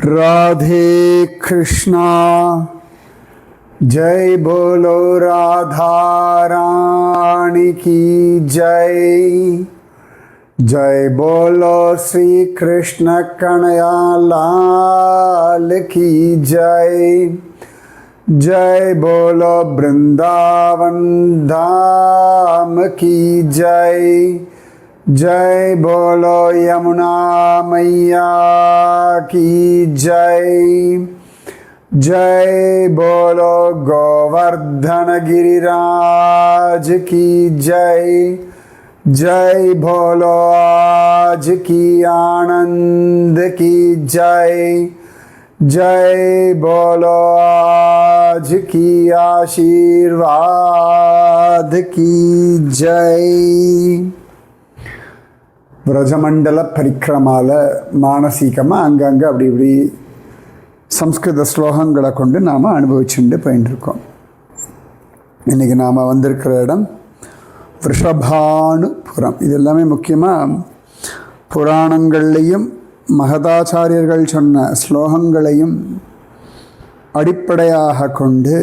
राधे कृष्णा जय बोलो राधा रानी की जय। जय बोलो श्री कृष्ण कन्हैया लाल की जय। जय बोलो वृंदावन धाम की जय। जय बोलो यमुना मैया की जय। जय बोलो गोवर्धन गिरिराज की जय। जय बोलो आज की आनंद की जय। जय बोलो आज की आशीर्वाद की जय। व्रजमंडल परिक्रमाल मानसिकमा अंगंग அப்படி இப்படி சம்ஸ்கிருத ஸ்லோகங்களை கொண்டு நாம் அனுபவிச்சுட்டு போயிட்டு இருக்கோம். இன்றைக்கி நாம் வந்திருக்கிற இடம் ரிஷபானுபுரம். இது எல்லாமே முக்கியமாக புராணங்கள்லையும் மகதாச்சாரியர்கள் சொன்ன ஸ்லோகங்களையும் அடிப்படையாக கொண்டு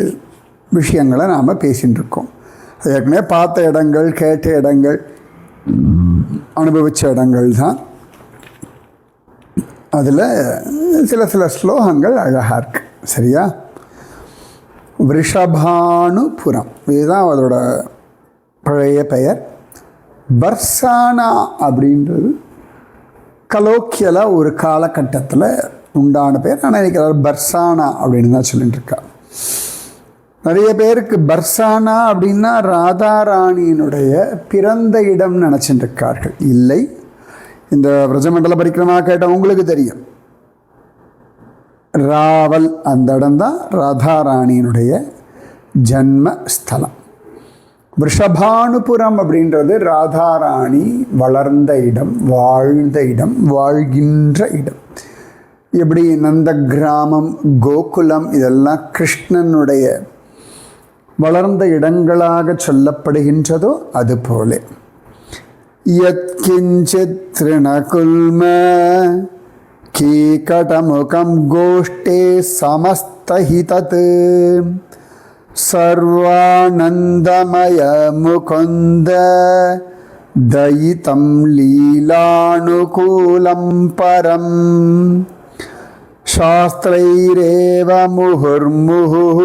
விஷயங்களை நாம் பேசிகிட்டு இருக்கோம். ஏற்கனவே பார்த்த இடங்கள், கேட்ட இடங்கள், அனுபவித்த இடங்கள் தான். அதில் சில ஸ்லோகங்கள் அழகாக இருக்குது. சரியா? ரிஷபானுபுரம் இதுதான் அதோட பழைய பெயர். பர்சானா அப்படின்றது கலோக்கியலாக ஒரு காலகட்டத்தில் உண்டான பெயர். ஆனால் இன்றைக்கி அதாவது பர்சானா அப்படின்னு தான் சொல்லிட்டு இருக்கா. நிறைய பேருக்கு பர்சானா அப்படின்னா ராதாராணியினுடைய பிறந்த இடம் நினச்சிட்டு இருக்கார்கள். இல்லை, இந்த விரஜமண்டல பரிக்கிரமா கேட்டால் உங்களுக்கு தெரியும், ராவல் அந்த இடம்தான் ராதாராணியினுடைய ஜன்ம ஸ்தலம். ரிஷபானுபுரம் அப்படின்றது ராதாராணி வளர்ந்த இடம், வாழ்ந்த இடம், வாழ்கின்ற இடம். எப்படி நந்த கிராமம், கோகுலம் இதெல்லாம் கிருஷ்ணனுடைய வளர்ந்த இடங்களாக சொல்லப்படுகின்றதோ அதுபோல யத்கிஞ்சித் த்ரிணகுல்ம கீகடமுகம் கோஷ்டே சமஸ்தஹிதத் சர்வானந்தமய முகுந்த தயிதம் லீலானுகூலம் பரம் சாஸ்திரைரேவ முहुर्मुहुः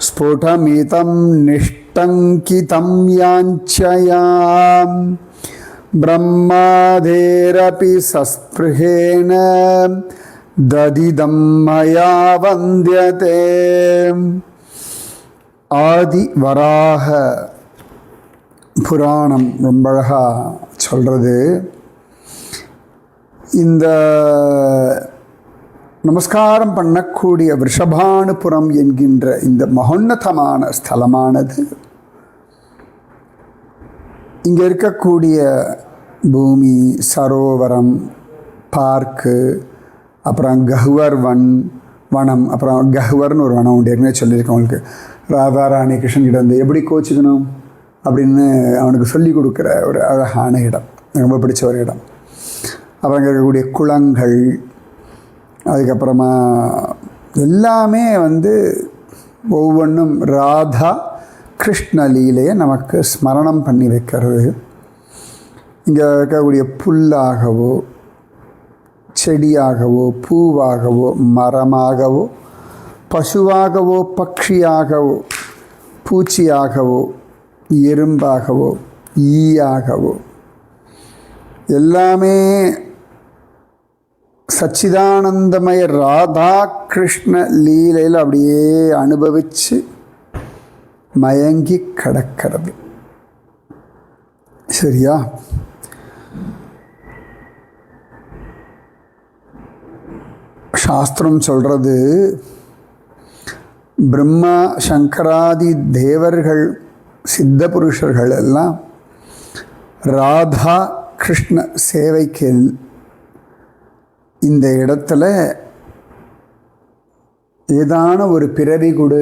ஸ்புடமிதம் நிஷ்டங்கிதம் யாஞ்சயாம் பிரம்மாதேரபி சஸ்பிருஹேன ததிதம் மயா வந்தியதே. ஆதி வராக புராணம் ரொம்ப அழகாக சொல்கிறது. இந்த நமஸ்காரம் பண்ணக்கூடிய ரிஷபானுபுரம் என்கின்ற இந்த மகோன்னதமான ஸ்தலமானது இங்கே இருக்கக்கூடிய பூமி, சரோவரம், பார்க்கு, அப்புறம் கஹ்வர் வனம், அப்புறம் கஹ்வர்னு ஒரு வனம் உண்டு. ஏற்கனவே சொல்லியிருக்கேன் உங்களுக்கு. ராதாராணி கிருஷ்ணன் வந்து எப்படி கோச்சிக்கணும் அப்படின்னு அவனுக்கு சொல்லி கொடுக்குற ஒரு அழகான இடம், ரொம்ப பிடிச்ச ஒரு இடம். அப்புறம் இங்கே இருக்கக்கூடிய குளங்கள், அதுக்கப்புறமா எல்லாமே ஒவ்வொன்றும் ராதா கிருஷ்ண லீலையை நமக்கு ஸ்மரணம் பண்ணி வைக்கிறது. இங்கே இருக்கக்கூடிய புல்லாகவோ, செடியாகவோ, பூவாகவோ, மரமாகவோ, பசுவாகவோ, பட்சியாகவோ, பூச்சியாகவோ, எறும்பாகவோ, ஈயாகவோ எல்லாமே சச்சிதானந்தமய ராதா கிருஷ்ண லீலையில் அப்படியே அனுபவித்து மயங்கி கிடக்கிறது. சரியா? சாஸ்திரம் சொல்கிறது, பிரம்மா சங்கராதி தேவர்கள், சித்த புருஷர்கள் எல்லாம் ராதா கிருஷ்ண சேவைக்கு இந்த இடத்துல ஏதான ஒரு பிறவி கொடு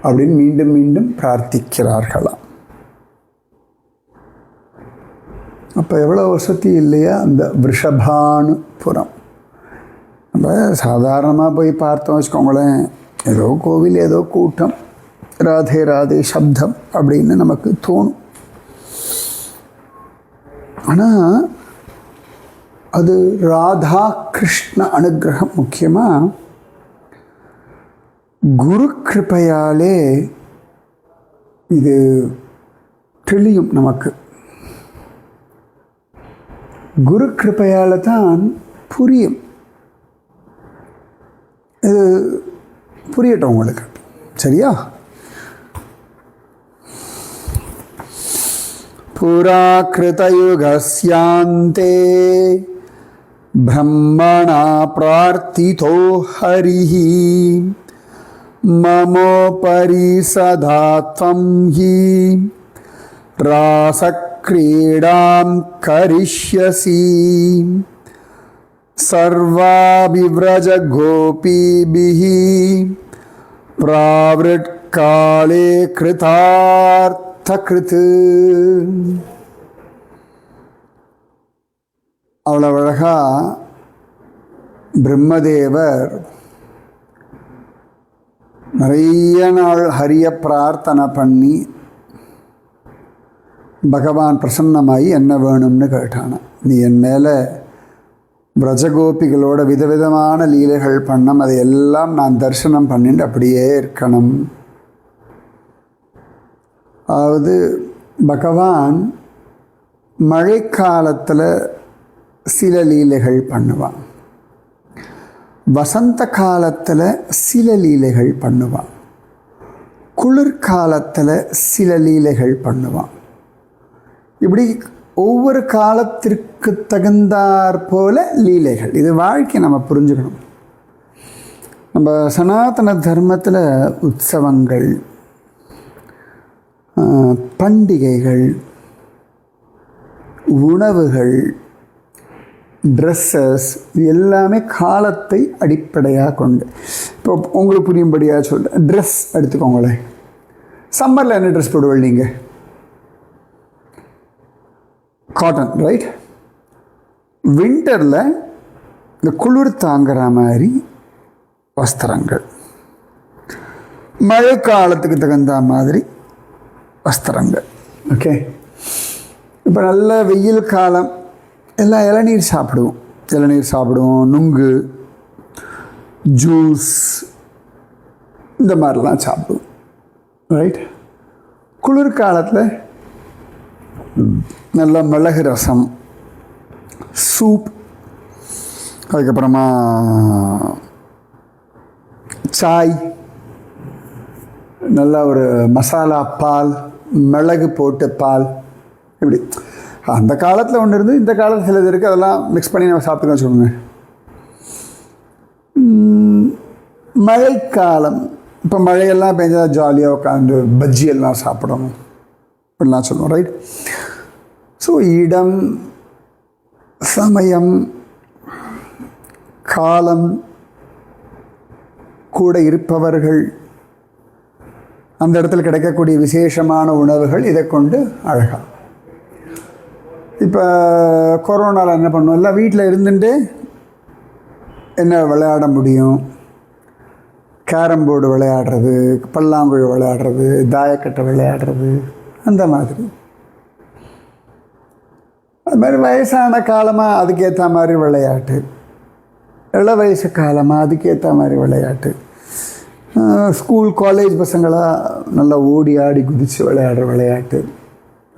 அப்படின்னு மீண்டும் மீண்டும் பிரார்த்திக்கிறார்களாம். அப்போ எவ்வளோ வசதி இல்லையா அந்த ரிஷபானுபுரம். நம்ம சாதாரணமாக போய் பார்த்தோம் வச்சுக்கோங்களேன், ஏதோ கோவில், ஏதோ கூட்டம், ராதே ராதே சப்தம் அப்படின்னு நமக்கு தோணும். ஆனால் அது ராதா கிருஷ்ண அனுகிரகம், முக்கியமாக குரு கிருபையாலே இது தெளியும். நமக்கு குரு கிருபையால் தான் புரியும். இது புரியட்டும் உங்களுக்கு, சரியா? புரா கிருதயுகஸ்யாந்தே பிரம்மணா பிரார்த்திதோ ஹரிஹி மமோபரி சதா த்வம் ஹி ராசக்ரீடாம் கரிஷ்யசி சர்வாபிவ்ரஜ கோபீபிஹ பிராவ்ருட்காலே கிருதார்த்தக்ருத். அவ்வளோ அழகா பிரம்மதேவர் நிறைய நாள் ஹரிய பிரார்த்தனை பண்ணி பகவான் பிரசன்னமாகி என்ன வேணும்னு கேட்டான. நீ என் மேலே பிரஜகோபிகளோட விதவிதமான லீலைகள் பண்ணம், அதையெல்லாம் நான் தரிசனம் பண்ணிட்டு அப்படியே இருக்கணும். அதாவது பகவான் மழைக்காலத்தில் சில லீலைகள் பண்ணுவான், வசந்த காலத்தில் சில லீலைகள் பண்ணுவான், குளிர்காலத்தில் சில லீலைகள் பண்ணுவான். இப்படி ஒவ்வொரு காலத்திற்கு தகுந்தாற் போல லீலைகள். இது வாழ்க்கை நம்ம புரிஞ்சுக்கணும். நம்ம சனாதன தர்மத்தில் உற்சவங்கள், பண்டிகைகள், உணவுகள், ட்ரெஸ்ஸஸ், இது எல்லாமே காலத்தை அடிப்படையாக கொண்டு. இப்போ உங்களுக்கு புரியும்படியாக சொல்கிறேன். ட்ரெஸ் எடுத்துக்கோங்களேன். சம்மரில் என்ன ட்ரெஸ் போடுவீங்க நீங்கள்? Cotton, right? வின்டரில் இந்த குளிர் தாங்குற மாதிரி வஸ்திரங்கள், மழை காலத்துக்கு தகுந்த மாதிரி வஸ்திரங்கள். ஓகே, இப்போ நல்ல வெயில் காலம், எல்லாம் இளநீர் சாப்பிடுவோம், நுங்கு, ஜூஸ், இந்த மாதிரிலாம் சாப்பிடுவோம், ரைட்? குளிர்காலத்தில் நல்ல மிளகு ரசம், சூப், அதுக்கப்புறமா சாய், நல்ல ஒரு மசாலா பால், மிளகு போட்டு பால், இப்படி. அந்த காலத்தில் ஒன்று இருந்து இந்த காலத்தில் சிலது இருக்குது, அதெல்லாம் மிக்ஸ் பண்ணி நம்ம சாப்பிட்டுக்க வச்சுக்கோங்க. மழைக்காலம், இப்போ மழையெல்லாம் பெஞ்சா ஜாலியாக உட்காந்து பஜ்ஜியெல்லாம் சாப்பிடணும் அப்படிலாம் சொல்லுவோம், ரைட்? ஸோ இடம், சமயம், காலம், கூட இருப்பவர்கள், அந்த இடத்துல கிடைக்கக்கூடிய விசேஷமான உணவுகள், இதை கொண்டு அழகாக. இப்போ கொரோனாவில் என்ன பண்ணுவோம், எல்லாம் வீட்டில் இருந்துட்டு என்ன விளையாட முடியும்? கேரம் போர்டு விளையாடுறது, பல்லாங்குழி விளையாடுறது, தாயக்கட்டை விளையாடுறது, அந்த மாதிரி. அது மாதிரி வயசான காலமாக அதுக்கேற்ற மாதிரி விளையாட்டு, இள வயசு காலமாக அதுக்கேற்ற மாதிரி விளையாட்டு, ஸ்கூல் காலேஜ் பசங்களாக நல்லா ஓடி ஆடி குதித்து விளையாடுற விளையாட்டு,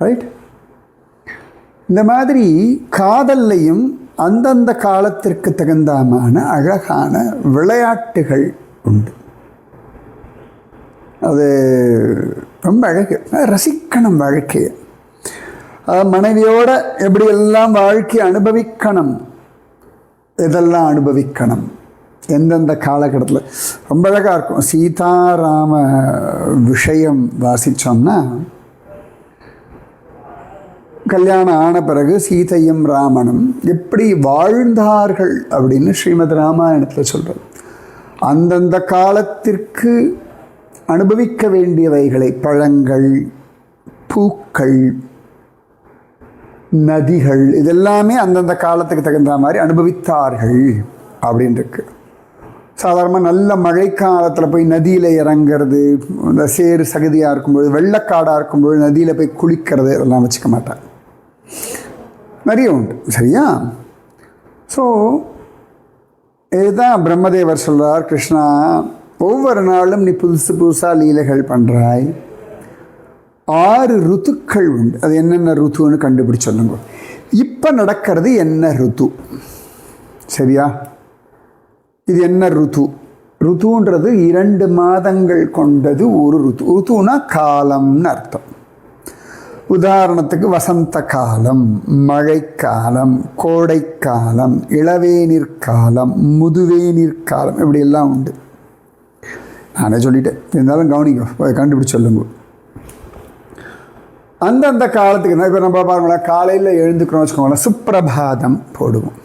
ரைட்? இந்த மாதிரி காதல்லையும் அந்தந்த காலத்திற்கு தகுந்தமான அழகான விளையாட்டுகள் உண்டு. அது ரொம்ப அழகு, ரசிக்கணும் வாழ்க்கையை. மனைவியோட எப்படியெல்லாம் வாழ்க்கையை அனுபவிக்கணும், இதெல்லாம் அனுபவிக்கணும் எந்தெந்த காலகட்டத்தில். ரொம்ப அழகாக இருக்கும். சீதாராம விஷயம் வாசித்தோம்னா, கல்யாணம் ஆன பிறகு சீதையும் ராமனும் எப்படி வாழ்ந்தார்கள் அப்படின்னு ஸ்ரீமத் ராமாயணத்தில் சொல்கிறது. அந்தந்த காலத்திற்கு அனுபவிக்க வேண்டியவைகளை, பழங்கள், பூக்கள், நதிகள், இதெல்லாமே அந்தந்த காலத்துக்கு தகுந்த மாதிரி அனுபவித்தார்கள் அப்படின்னு இருக்கு. சாதாரணமாக நல்ல மழைக்காலத்தில் போய் நதியில் இறங்கிறது, இந்த சேறு சகதியாக இருக்கும்போது, வெள்ளக்காடாக இருக்கும்போது நதியில் போய் குளிக்கிறது, இதெல்லாம் வச்சுக்க மாட்டாங்க. நிறைய உண்டு. சரியா? ஸோ இதுதான் பிரம்மதேவர் சொல்கிறார், கிருஷ்ணா ஒவ்வொரு நாளும் நீ புதுசு புதுசாக லீலைகள் பண்ணுறாய். 6 ருத்துக்கள் உண்டு. அது என்னென்ன ருத்துன்னு கண்டுபிடிச்சு சொல்லுங்க. இப்போ நடக்கிறது என்ன ருத்து? சரியா? இது என்ன ருத்து? ருத்துன்றது 2 மாதங்கள் கொண்டது ஒரு ருத்து. ருத்துனா காலம்னு அர்த்தம். உதாரணத்துக்கு வசந்த காலம், மழைக்காலம், கோடைக்காலம், இளவேநீர் காலம், முதுவேநீர் காலம், இப்படியெல்லாம் உண்டு. நானே சொல்லிட்டேன், இருந்தாலும் கவனிக்க, கண்டுபிடிச்சு சொல்லுங்க. அந்தந்த காலத்துக்கு தான். இப்போ நம்ம பாருங்களேன், காலையில் எழுந்துக்கிறோம் வச்சுக்கோங்களேன், சுப்பிரபாதம் போடுவோம்.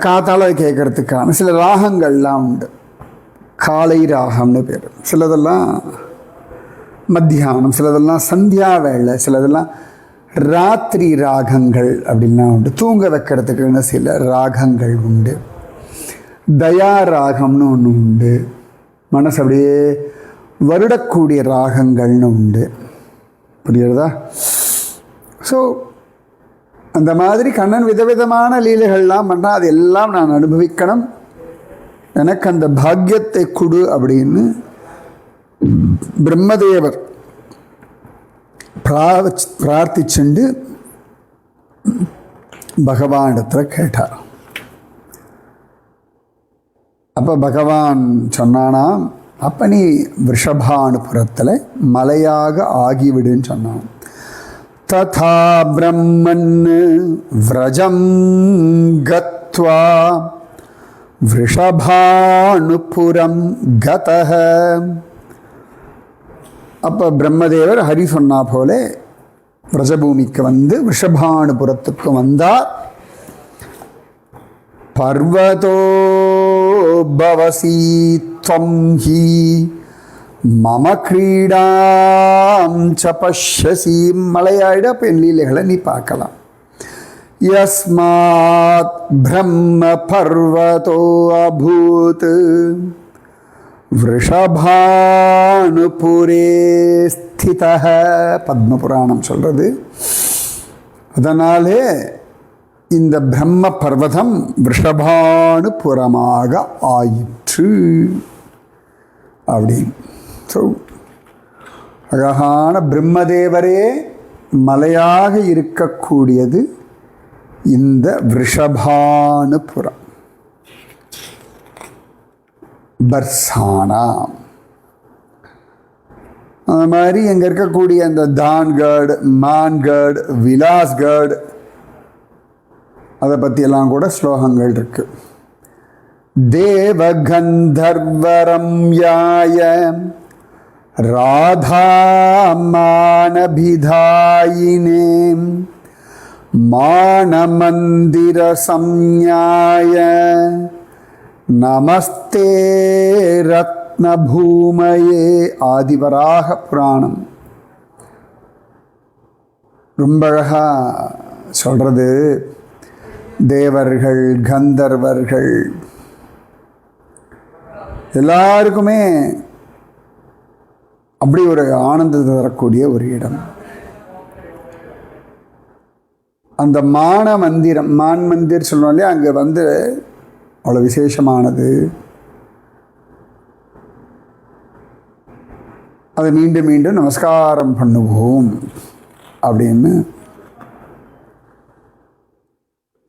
காத்தால கேட்கறதுக்கான சில ராகங்கள்லாம் உண்டு. காலை ராகம்னு பேர். சிலதெல்லாம் மத்தியானம், சிலதெல்லாம் சந்தியா வேளை, சிலதெல்லாம் ராத்திரி ராகங்கள் அப்படின்லாம் உண்டு. தூங்க வைக்கிறதுக்குன்னு சில ராகங்கள் உண்டு. தயா ராகம்னு ஒன்று உண்டு. மனசு அப்படியே வருடக்கூடிய ராகங்கள்னு உண்டு. புரியுறதா? ஸோ அந்த மாதிரி கண்ணன் விதவிதமான லீலைகள்லாம் பண்ணுறான். அது எல்லாம் நான் அனுபவிக்கணும், எனக்கு அந்த பாக்கியத்தை கொடு அப்படின்னு பிரம்மதேவர் பிரார்த்திச்சுண்டு பகவானிடத்தில் கேட்டார். அப்போ பகவான் சொன்னானா, அப்போ நீ ரிஷபானுபுரத்தில் மலையாக ஆகிவிடுன்னு சொன்னான். ததா பிரம்மன் விரஜம் கத்வா ரிஷபானுபுரம் கதஹ. அப்போ பிரம்மதேவர் ஹரி சொன்னா போல விரஜபூமிக்கு வந்து ரிஷபானுபுரத்துக்கு வந்தார். பர்வதோ பவசி த்வம் ஹி மம கிரீடாம் ச பஷ்யசி. மலையாயிட அப்போ என் லீலைகளை நீ பார்க்கலாம். யஸ்மாத் பிரம்ம பர்வதோ அபூத் விருஷபானுபுரே ஸ்திதஹ. பத்மபுராணம் சொல்றது. அதனாலே இந்த பிரம்ம பர்வதம் விருஷபானுபுரமாக ஆயிற்று அப்படின்னு. ஸோ அழகான பிரம்மதேவரே மலையாக இருக்கக்கூடியது இந்த விருஷபானுபுரம், பர்சானா. அந்த மாதிரி அங்கே இருக்கக்கூடிய அந்த தான்கட், மான்கட், விலாஸ்கட், அதை பற்றியெல்லாம் கூட ஸ்லோகங்கள் இருக்கு. தேவகந்தர்வரம்யாய ராதாமானபிதாயினே மானமந்திர சம்ஞாய நமஸ்தே ரத்னபூமயே. ஆதிவராக புராணம் ரொம்ப அழகா சொல்றது. தேவர்கள், கந்தர்வர்கள் எல்லாருக்குமே அப்படி ஒரு ஆனந்தத்தை தரக்கூடிய ஒரு இடம். அந்த மான மந்திரம், மான் மந்திர் சொல்லுவோம் இல்லையா, அங்கே வந்து அவ்வளோ விசேஷமானது. அதை மீண்டும் மீண்டும் நமஸ்காரம் பண்ணுவோம் அப்படின்னு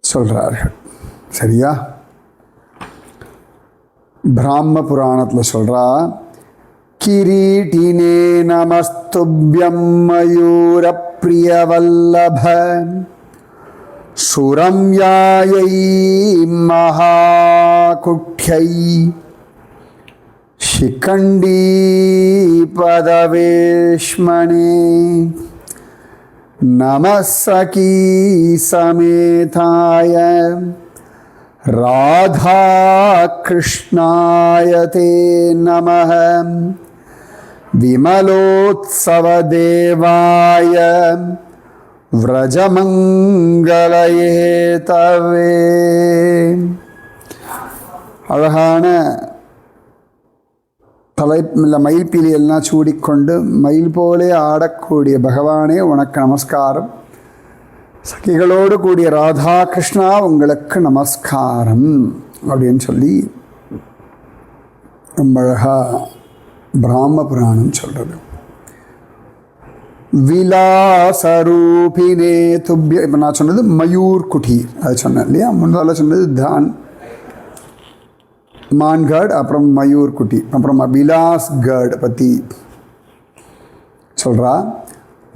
சொல்கிறார்கள். சரியா? பிராம புராணத்தில் சொல்கிறா, கிரீட்டினே நமஸ்துப்யம் மயூர பிரியவல்லப சுரம்யாயை மகாகுட்யை சிகண்டி பதவேஷ்மணே நமசகி சமேதாய ராதா கிருஷ்ணாய தே நமஹ விமலோத்சவ தேவாய விரஜமங்கலயே தவே. அழகான இல்லை மயில்பீலி எல்லாம் சூடிக்கொண்டு மயில் போலே ஆடக்கூடிய பகவானே உனக்கு நமஸ்காரம். சகிகளோடு கூடிய ராதா கிருஷ்ணா உங்களுக்கு நமஸ்காரம் அப்படின்னு சொல்லி ரொம்ப அழகாக பிராம புராணம் சொல்கிறது. விலாசரூபினே துப்பிய, இப்போ நான் சொன்னது மயூர் குட்டீர், அது சொன்னேன் இல்லையா. முன்னால சொன்னது தான் மான்கார்டு, அப்புறம் மயூர் குட்டி, அப்புறம் விலாஸ் கார்டு பற்றி சொல்கிறா.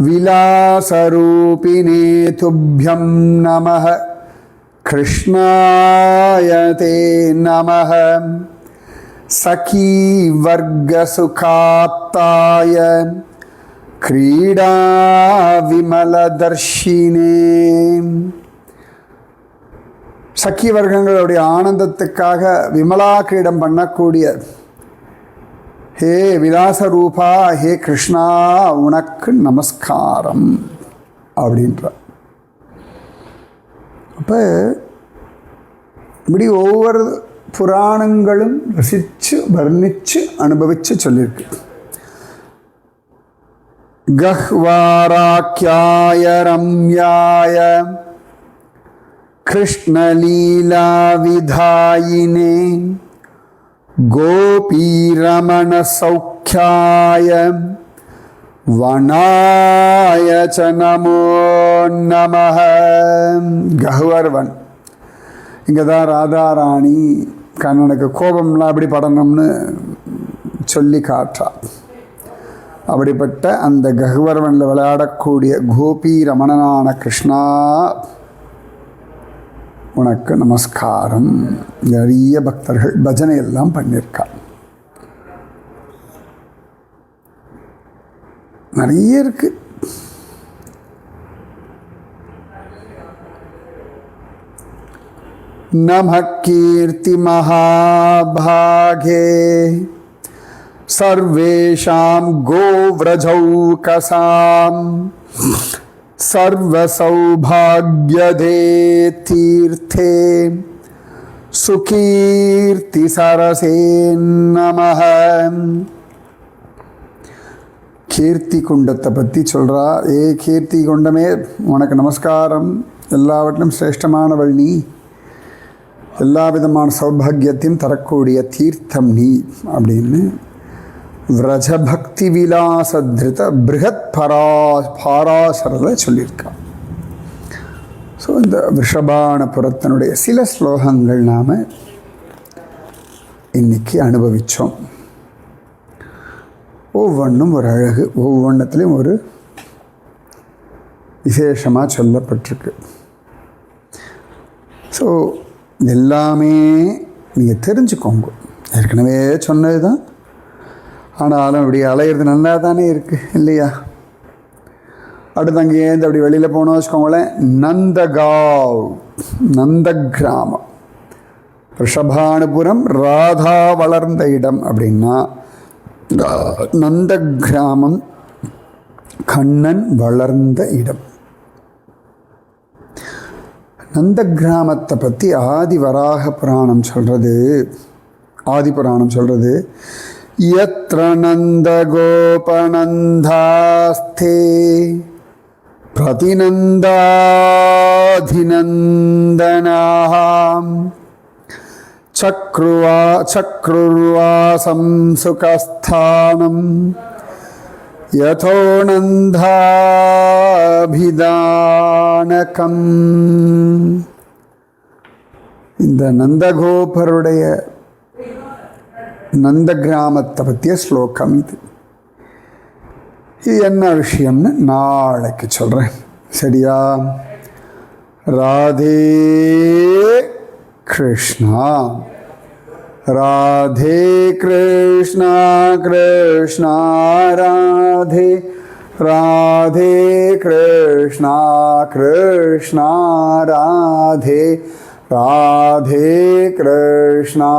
விலாசரூபினே துப்பியம் நமः கிருஷ்ணாய தே நமः சகீ வர்க்க சுகாப்தாய கிரீடா விமலதர்ஷினே. சக்கி வர்க்கங்களுடைய ஆனந்தத்துக்காக விமலா கிரீடம் பண்ணக்கூடிய ஹே விலாசரூபா, ஹே கிருஷ்ணா உனக்கு நமஸ்காரம் அப்படின்ற. அப்போ இப்படி ஒவ்வொரு புராணங்களும் ரசித்து வர்ணித்து அனுபவித்து சொல்லியிருக்கு. கஹ்வாராக்யாய ரம்யாய கிருஷ்ணலீலா விதாயினே கோபீரமண சௌக்கியாய வனாய ச நமோ நமஹ. கஹ்வர்வன், இங்கே தான் ராதாராணி கண்ணனுக்கு கோபம்லாம் அப்படி படணும்னு சொல்லி காற்றா. அப்படிப்பட்ட அந்த கஹ்வர்வனில் விளையாடக்கூடிய கோபி ரமணனான கிருஷ்ணா உனக்கு நமஸ்காரம். நிறைய பக்தர்கள் பஜனை எல்லாம் பண்ணியிருக்கா. நிறைய இருக்கு. நம கீர்த்தி மகாபாகே சர்வேஷாம் கோவ்ரஜௌகசாம் சர்வசௌபாக்யதே தீர்த்தே சுகீர்த்தி சரசே நமஹ. கீர்த்தி குண்டத்தை பற்றி சொல்கிறா. ஏ கீர்த்தி குண்டமே உனக்கு நமஸ்காரம், எல்லாவற்றிலும் சிரேஷ்டமானவள் நீ, எல்லா விதமான சௌபாகியத்தையும் தரக்கூடிய தீர்த்தம் நீ அப்படின்னு விரஜபக்தி விலாசத்ருத பிருகத் பாராசரத்தில் சொல்லியிருக்கா. ஸோ இந்த விஷபானபுரத்தினுடைய சில ஸ்லோகங்கள் நாம் இன்னைக்கு அனுபவித்தோம். ஒவ்வொன்றும் ஒரு அழகு, ஒவ்வொன்றத்துலேயும் ஒரு விசேஷமாக சொல்லப்பட்டிருக்கு. ஸோ எல்லாமே நீங்கள் தெரிஞ்சுக்கோங்க. ஏற்கனவே சொன்னது தான், ஆனாலும் இப்படி அலையிறது நல்லா தானே இருக்குது இல்லையா. அடுத்து அங்கேருந்து அப்படி வெளியில் போனோம் வச்சுக்கோங்களேன். நந்தகாவ், நந்த கிராமம், ரிஷபானுபுரம், ராதா வளர்ந்த இடம் அப்படின்னா நந்த கிராமம் கண்ணன் வளர்ந்த இடம். நந்த கிராமத்தை பற்றி ஆதிவராக புராணம் சொல்கிறது. ஆதி புராணம் சொல்கிறது, யத்ர நந்த கோபநந்தாஸ்தே பிரதிநந்தாதிநந்தனாம் சக்ருர்வாசம் சுகஸ்தானம் யதோ நந்தாபிதானகம். இந்த நந்தகோபருடைய நந்த கிராமத்தை பற்றிய ஸ்லோகம் இது. இது என்ன விஷயம்னு நாளைக்கு சொல்கிறேன், சரியா? ராதே கிருஷ்ணா, ராதே கிருஷ்ணா, கிருஷ்ணா ராதே, ராதே கிருஷ்ணா, கிருஷ்ணா ராதே, ராதே கிருஷ்ணா,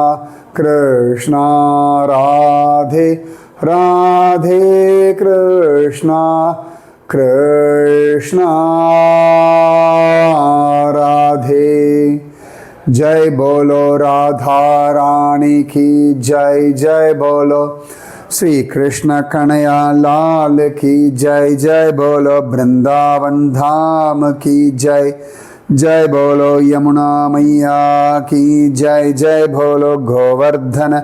கிருஷ்ணா ராதே, ராதே கிருஷ்ணா, கிருஷ்ணா ராதே. जय बोलो राधा रानी की जय, जय बोलो श्री कृष्ण कन्हैया लाल की जय, जय बोलो वृंदावन धाम की जय, जय बोलो यमुना मैया की जय, जय बोलो गोवर्धन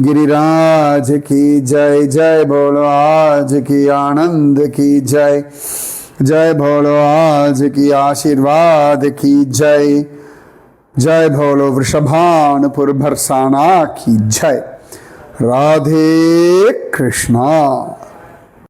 गिरिराज की जय, जय बोलो आज की आनंद की जय, जय बोलो आज की आशीर्वाद की जय, जय बोलो वृषभानुपुर बरसाना की जय। राधे कृष्णा।